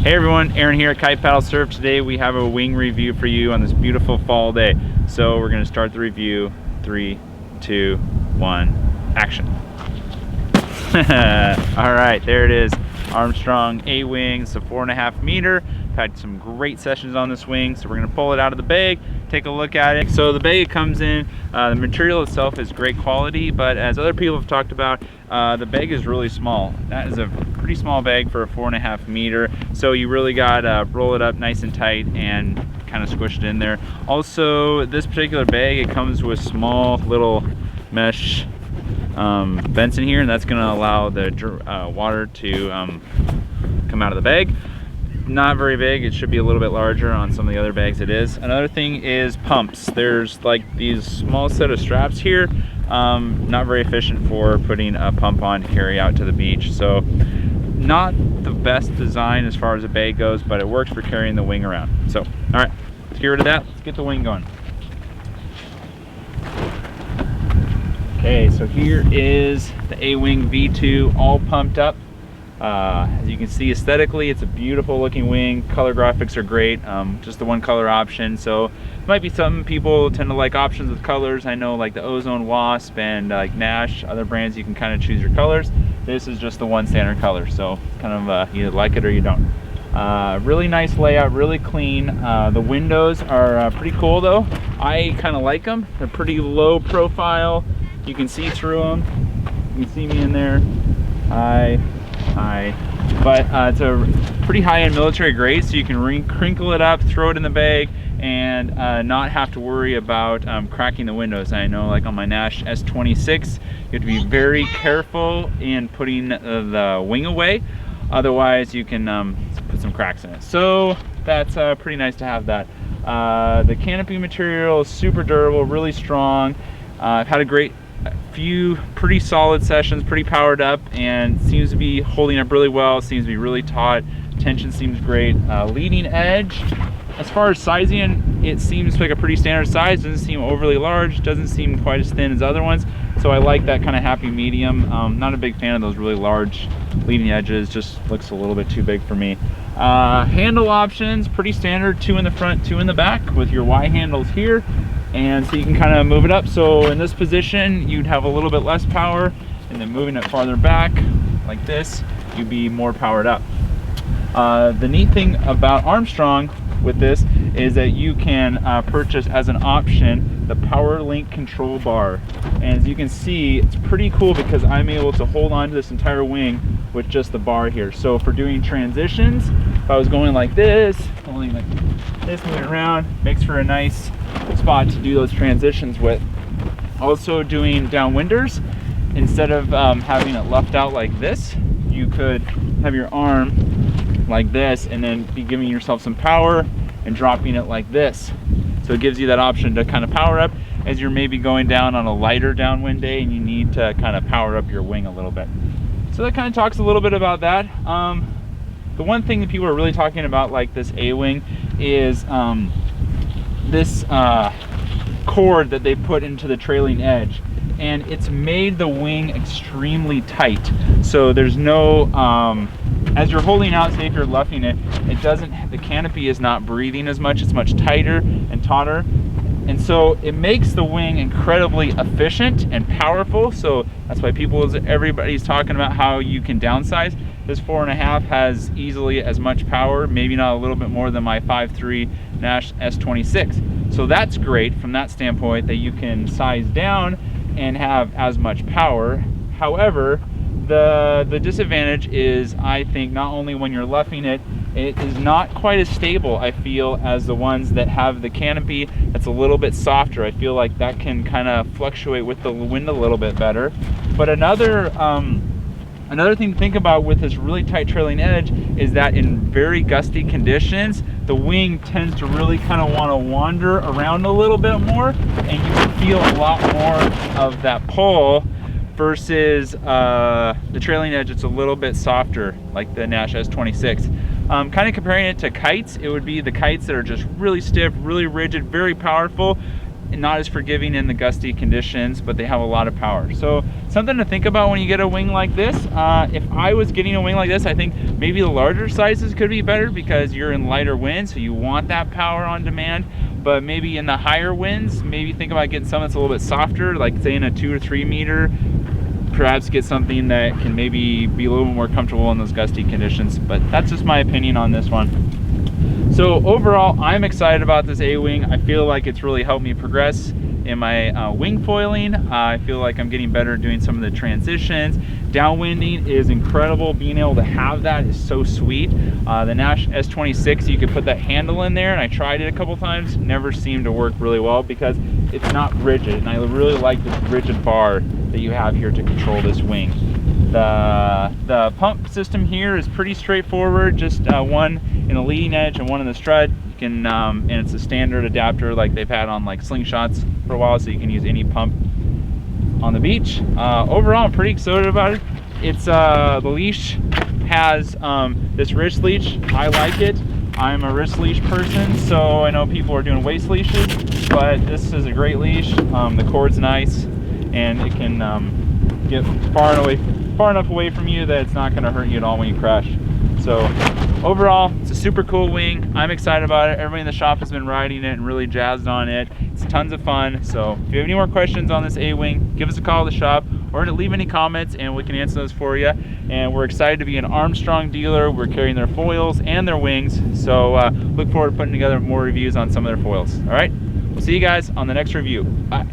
Hey everyone, Aaron here at Kite Paddle Surf. Today we have a wing review for you on this beautiful fall day. So we're going to start the review. 3, 2, 1, action. Alright, there it is. Armstrong A-wing. It's a 4.5 meter. I've had some great sessions on this wing, so we're going to pull it out of the bag, take a look at it. So the bag it comes in, the material itself is great quality, but as other people have talked about, the bag is really small. That is a pretty small bag for a 4.5 meter, so you really got to roll it up nice and tight and kind of squish it in there. Also, this particular bag, it comes with small little mesh vents in here, and that's going to allow the water to come out of the bag. Not very big, it should be a little bit larger. On some of the other bags it is. Another thing is pumps. There's like these small set of straps here, not very efficient for putting a pump on to carry out to the beach, so not the best design as far as a bag goes, but it works for carrying the wing around. So all right, let's get rid of that, let's get the wing going. Okay, so here is the A-wing V2 all pumped up. As you can see, aesthetically it's a beautiful looking wing. Color graphics are great, just the one color option, so it might be some people tend to like options with colors. I know like the Ozone Wasp and like Nash, other brands, you can kind of choose your colors. This is just the one standard color, so kind of you like it or you don't. Really nice layout, really clean. The windows are pretty cool though. I kind of like them. They're pretty low profile. You can see through them. You can see me in there. But it's a pretty high-end military grade, so you can crinkle it up, throw it in the bag, and not have to worry about cracking the windows. I know like on my Nash S26, you have to be very careful in putting the wing away, otherwise you can put some cracks in it. So that's pretty nice to have that. The canopy material is super durable, really strong. I've had a few pretty solid sessions, pretty powered up, and seems to be holding up really well. Seems to be really taut. Tension seems great. Leading edge, as far as sizing, it seems like a pretty standard size. Doesn't seem overly large, doesn't seem quite as thin as other ones, so I like that kind of happy medium. Not a big fan of those really large leading edges, just looks a little bit too big for me. Handle options, pretty standard, 2 in the front, 2 in the back, with your Y handles here. And so you can kind of move it up. So in this position, you'd have a little bit less power, and then moving it farther back like this, you'd be more powered up. The neat thing about Armstrong with this is that you can purchase as an option the Power Link control bar. And as you can see, it's pretty cool because I'm able to hold on to this entire wing with just the bar here. So for doing transitions, if I was going like this, holding like this, moving around, makes for a nice spot to do those transitions with. Also doing downwinders, instead of having it left out like this, you could have your arm like this and then be giving yourself some power and dropping it like this. So it gives you that option to kind of power up as you're maybe going down on a lighter downwind day and you need to kind of power up your wing a little bit. So that kind of talks a little bit about that. The one thing that people are really talking about, like this A-wing, is this cord that they put into the trailing edge, and it's made the wing extremely tight. So there's no as you're holding out, say if you're luffing it, the canopy is not breathing as much. It's much tighter and tauter, and so it makes the wing incredibly efficient and powerful. So that's why everybody's talking about how you can downsize. This 4.5 has easily as much power, maybe not a little bit more than my 5.3 Nash S26. So that's great from that standpoint, that you can size down and have as much power. However, the disadvantage is, I think, not only when you're luffing it, it is not quite as stable, I feel, as the ones that have the canopy that's a little bit softer. I feel like that can kind of fluctuate with the wind a little bit better. But another thing to think about with this really tight trailing edge is that in very gusty conditions, the wing tends to really kind of want to wander around a little bit more, and you can feel a lot more of that pull versus the trailing edge. It's a little bit softer, like the Nash S26. Kind of comparing it to kites, it would be the kites that are just really stiff, really rigid, very powerful. not as forgiving in the gusty conditions, but they have a lot of power. So something to think about when you get a wing like this. If I was getting a wing like this, I think maybe the larger sizes could be better because you're in lighter winds, so you want that power on demand. But maybe in the higher winds, maybe think about getting something that's a little bit softer, like say in a 2 or 3 meter. Perhaps get something that can maybe be a little bit more comfortable in those gusty conditions. But that's just my opinion on this one. So overall, I'm excited about this A-wing. I feel like it's really helped me progress in my wing foiling. I feel like I'm getting better at doing some of the transitions. Downwinding is incredible. Being able to have that is so sweet. The Nash S26, you could put that handle in there, and I tried it a couple times. Never seemed to work really well because it's not rigid, and I really like this rigid bar that you have here to control this wing. The pump system here is pretty straightforward, just one in the leading edge and one in the strut. You can and it's a standard adapter like they've had on like slingshots for a while, so you can use any pump on the beach. Overall, I'm pretty excited about it. It's the leash has this wrist leash. I like it. I'm a wrist leash person, so I know people are doing waist leashes, but this is a great leash. The cord's nice, and it can get far enough away from you that it's not going to hurt you at all when you crash. So overall, it's a super cool wing. I'm excited about it. Everybody in the shop has been riding it and really jazzed on it. It's tons of fun. So if you have any more questions on this A-wing, give us a call at the shop or leave any comments and we can answer those for you. And we're excited to be an Armstrong dealer. We're carrying their foils and their wings. So look forward to putting together more reviews on some of their foils. All right, we'll see you guys on the next review. Bye.